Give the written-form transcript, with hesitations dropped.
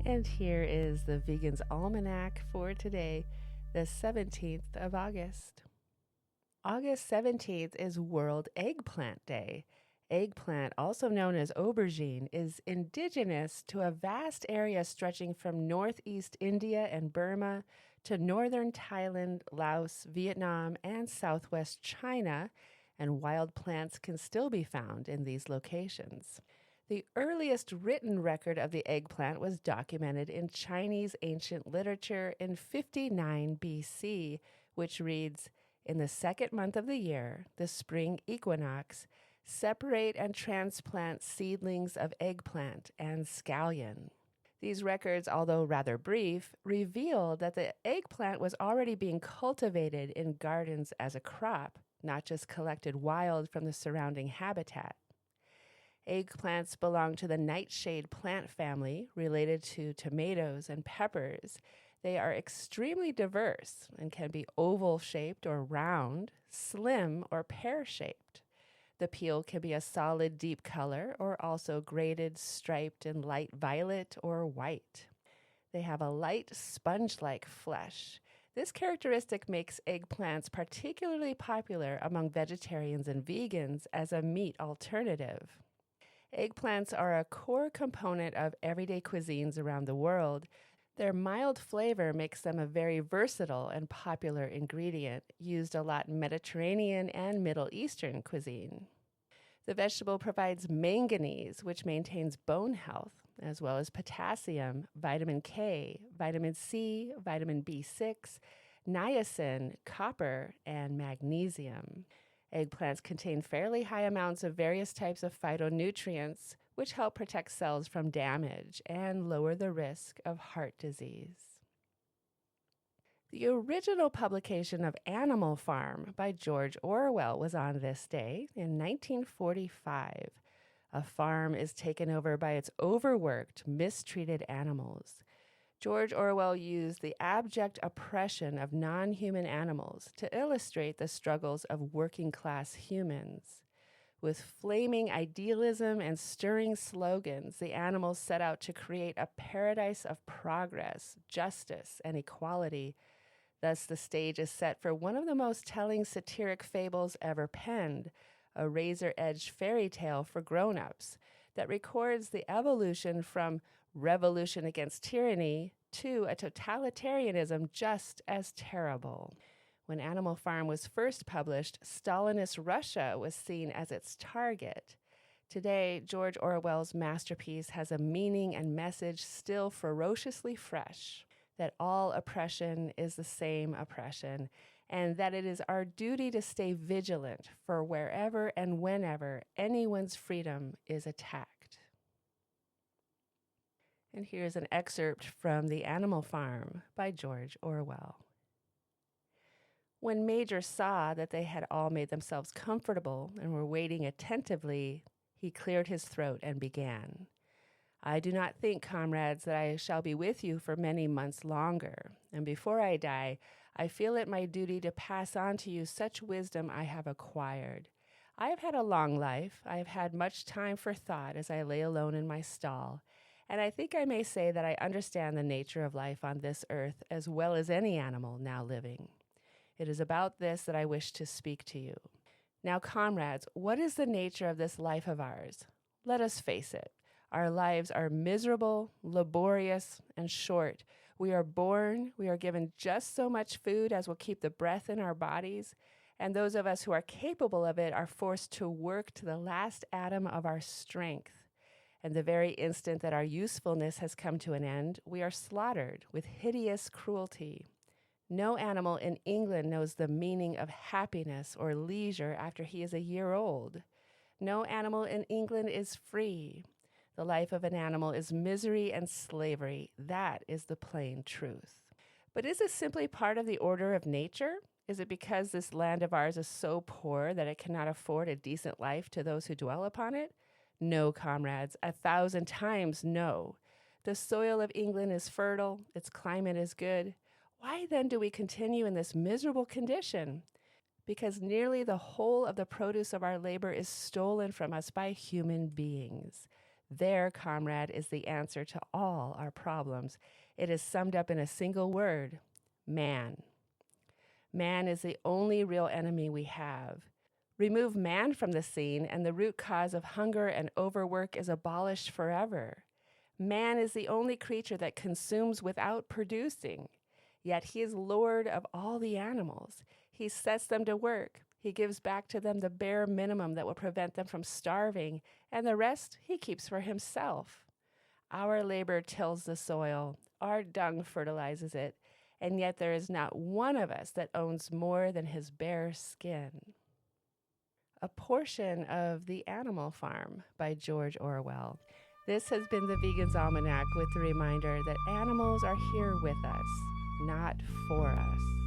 And here is the Vegan's Almanac for today, the 17th of August. August 17th is World Eggplant Day. Eggplant, also known as aubergine, is indigenous to a vast area stretching from northeast India and Burma to northern Thailand, Laos, Vietnam, and southwest China, and wild plants can still be found in these locations. The earliest written record of the eggplant was documented in Chinese ancient literature in 59 BC, which reads, "In the second month of the year, the spring equinox, separate and transplant seedlings of eggplant and scallion." These records, although rather brief, reveal that the eggplant was already being cultivated in gardens as a crop, not just collected wild from the surrounding habitat. Eggplants belong to the nightshade plant family, related to tomatoes and peppers. They are extremely diverse and can be oval-shaped or round, slim or pear-shaped. The peel can be a solid deep color or also graded, striped, and light violet or white. They have a light sponge-like flesh. This characteristic makes eggplants particularly popular among vegetarians and vegans as a meat alternative. Eggplants are a core component of everyday cuisines around the world. Their mild flavor makes them a very versatile and popular ingredient, used a lot in Mediterranean and Middle Eastern cuisine. The vegetable provides manganese, which maintains bone health, as well as potassium, vitamin K, vitamin C, vitamin B6, niacin, copper, and magnesium. Eggplants contain fairly high amounts of various types of phytonutrients, which help protect cells from damage and lower the risk of heart disease. The original publication of Animal Farm by George Orwell was on this day in 1945. A farm is taken over by its overworked, mistreated animals. George Orwell used the abject oppression of non-human animals to illustrate the struggles of working-class humans. With flaming idealism and stirring slogans, the animals set out to create a paradise of progress, justice, and equality. Thus, the stage is set for one of the most telling satiric fables ever penned, a razor-edged fairy tale for grown-ups that records the evolution from revolution against tyranny to a totalitarianism just as terrible. When Animal Farm was first published, Stalinist Russia was seen as its target. Today, George Orwell's masterpiece has a meaning and message still ferociously fresh, that all oppression is the same oppression, and that it is our duty to stay vigilant for wherever and whenever anyone's freedom is attacked. And here's an excerpt from The Animal Farm by George Orwell. When Major saw that they had all made themselves comfortable and were waiting attentively, he cleared his throat and began. "I do not think, comrades, that I shall be with you for many months longer, and before I die, I feel it my duty to pass on to you such wisdom I have acquired. I have had a long life. I have had much time for thought as I lay alone in my stall, and I think I may say that I understand the nature of life on this earth as well as any animal now living. It is about this that I wish to speak to you. Now, comrades, what is the nature of this life of ours? Let us face it. Our lives are miserable, laborious, and short. We are born, we are given just so much food as will keep the breath in our bodies, and those of us who are capable of it are forced to work to the last atom of our strength. And the very instant that our usefulness has come to an end, we are slaughtered with hideous cruelty. No animal in England knows the meaning of happiness or leisure after he is a year old. No animal in England is free. The life of an animal is misery and slavery. That is the plain truth. But is this simply part of the order of nature? Is it because this land of ours is so poor that it cannot afford a decent life to those who dwell upon it? No, comrades, 1,000 times no. The soil of England is fertile, its climate is good. Why then do we continue in this miserable condition? Because nearly the whole of the produce of our labor is stolen from us by human beings. Their comrade is the answer to all our problems. It is summed up in a single word: man. Man is the only real enemy we have. Remove man from the scene, and the root cause of hunger and overwork is abolished forever. Man is the only creature that consumes without producing. Yet he is lord of all the animals. He sets them to work. He gives back to them the bare minimum that will prevent them from starving, and the rest he keeps for himself. Our labor tills the soil. Our dung fertilizes it. And yet there is not one of us that owns more than his bare skin. A portion of The Animal Farm by George Orwell. This has been the Vegan's Almanac with the reminder that animals are here with us, not for us.